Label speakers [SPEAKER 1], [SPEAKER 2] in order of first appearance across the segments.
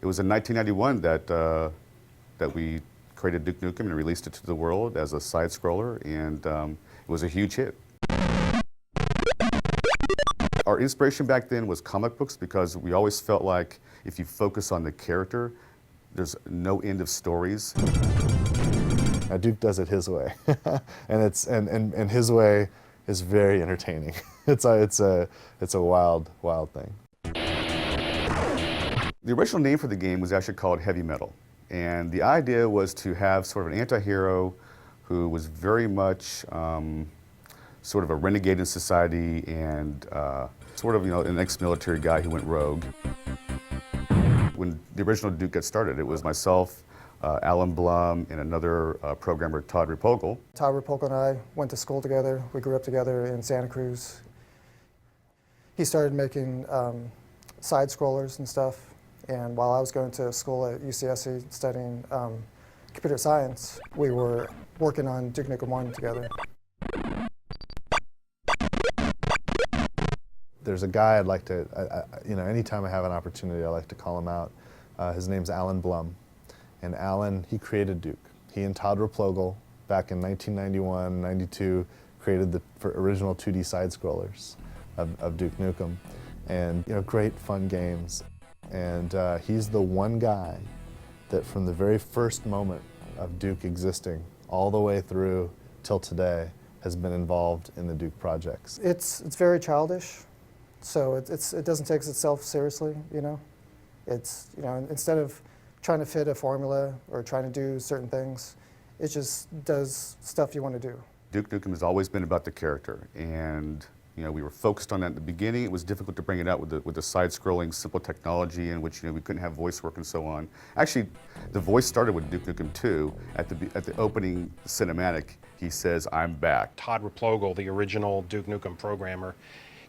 [SPEAKER 1] It was in 1991 that we created Duke Nukem and released it to the world as a side-scroller, and it was a huge hit. Our inspiration back then was comic books because we always felt like if you focus on the character, there's no end of stories.
[SPEAKER 2] Duke does it his way, and his way is very entertaining. It's a wild thing.
[SPEAKER 1] The original name for the game was actually called Heavy Metal, and the idea was to have sort of an anti-hero who was very much sort of a renegade in society and sort of, an ex-military guy who went rogue. When the original Duke got started, it was myself, Alan Blum, and another programmer, Todd Repogel.
[SPEAKER 3] Todd Repogel and I went to school together. We grew up together in Santa Cruz. He started making side-scrollers and stuff, and while I was going to school at UCSC studying computer science, we were working on Duke Nukem 1 together.
[SPEAKER 2] There's a guy I'd like to, anytime I have an opportunity, I like to call him out. His name's Alan Blum. And Alan, he created Duke. He and Todd Repogel, back in 1991, 92, created the original 2D side-scrollers of Duke Nukem. And, great fun games. And he's the one guy that from the very first moment of Duke existing, all the way through till today, has been involved in the Duke projects.
[SPEAKER 3] It's very childish. So it doesn't take itself seriously, It's, instead of trying to fit a formula or trying to do certain things, it just does stuff you want to do.
[SPEAKER 1] Duke Nukem has always been about the character, and we were focused on that at the beginning. It was difficult to bring it out with the side-scrolling, simple technology in which we couldn't have voice work and so on. Actually, the voice started with Duke Nukem 2. At the opening cinematic, he says, "I'm back."
[SPEAKER 4] Todd Repogel, the original Duke Nukem programmer,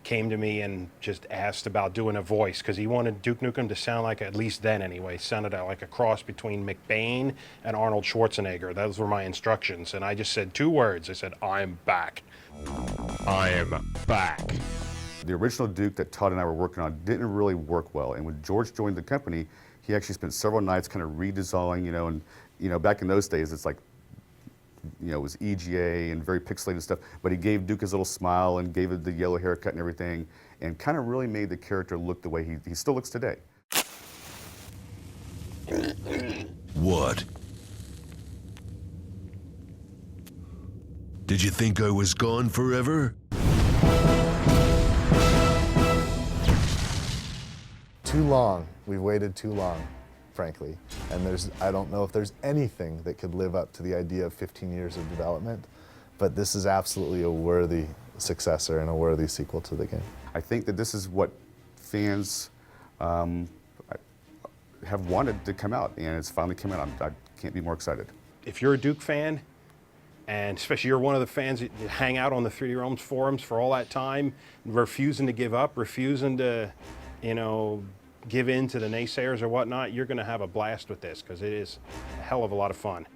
[SPEAKER 4] came to me and just asked about doing a voice because he wanted Duke Nukem to sound like, at least then anyway, sounded like a cross between McBain and Arnold Schwarzenegger. Those were my instructions, and I just said 2 words. I said, "I'm back." I am back.
[SPEAKER 1] The original Duke that Todd and I were working on didn't really work well, and when George joined the company, he actually spent several nights kind of redesigning, and back in those days, it's like, it was EGA and very pixelated stuff, but he gave Duke his little smile and gave it the yellow haircut and everything, and kind of really made the character look the way he still looks today.
[SPEAKER 5] What? Did you think I was gone forever?
[SPEAKER 2] Too long. We've waited too long, frankly. And I don't know if there's anything that could live up to the idea of 15 years of development, but this is absolutely a worthy successor and a worthy sequel to the game.
[SPEAKER 1] I think that this is what fans have wanted to come out, and it's finally come out. I can't be more excited.
[SPEAKER 4] If you're a Duke fan, and especially you're one of the fans that hang out on the 3D Realms forums for all that time, refusing to give up, refusing to, give in to the naysayers or whatnot, you're going to have a blast with this because it is a hell of a lot of fun.